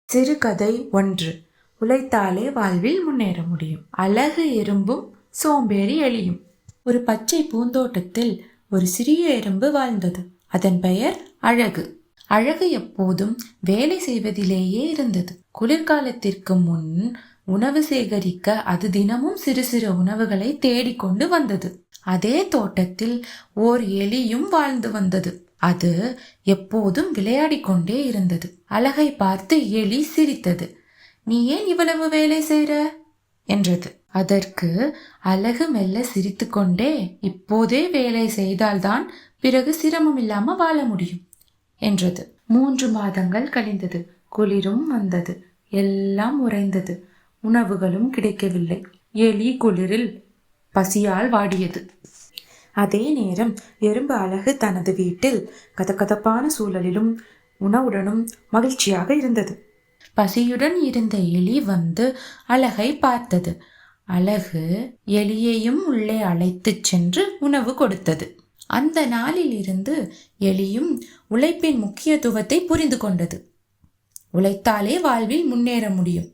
சிறுகதை 1. உழைத்தாலே வாழ்வில் முன்னேற முடியும். அழகு எறும்பும் சோம்பேறி எலியும். ஒரு பச்சை பூந்தோட்டத்தில் ஒரு சிறிய எறும்பு வாழ்ந்தது. அதன் பெயர் அழகு. அழகு எப்போதும் வேலை செய்வதிலேயே இருந்தது. குளிர்காலத்திற்கு முன் உணவு சேகரிக்க அது தினமும் சிறு சிறு உணவுகளை தேடிக்கொண்டு வந்தது. அதே தோட்டத்தில் ஓர் எலியும் வாழ்ந்து வந்தது. அது எப்போதும் விளையாடிக் கொண்டே இருந்தது. அழகை பார்த்து எலி சிரித்தது. "நீ ஏன் இவ்வளவு வேலை செய்ற?" என்றது. அதற்கு அழகு மெல்ல சிரித்து கொண்டே, "இப்போதே வேலை செய்தால்தான் பிறகு சிரமம் இல்லாம வாழ முடியும்" என்றது. 3 மாதங்கள் கழிந்தது. குளிரும் வந்தது. எல்லாம் உறைந்தது. உணவுகளும் கிடைக்கவில்லை. எலி குளிரில் பசியால் வாடியது. அதே நேரம் எறும்பு அழகு தனது வீட்டில் கதகதப்பான சூழலிலும் உணவுடனும் மகிழ்ச்சியாக இருந்தது. பசியுடன் இருந்த எலி வந்து அழகை பார்த்தது. அழகு எலியையும் உள்ளே அழைத்துச் சென்று உணவு கொடுத்தது. அந்த நாளில் இருந்து எலியும் உழைப்பின் முக்கியத்துவத்தை புரிந்து கொண்டது. உழைத்தாலே வாழ்வில் முன்னேற முடியும்.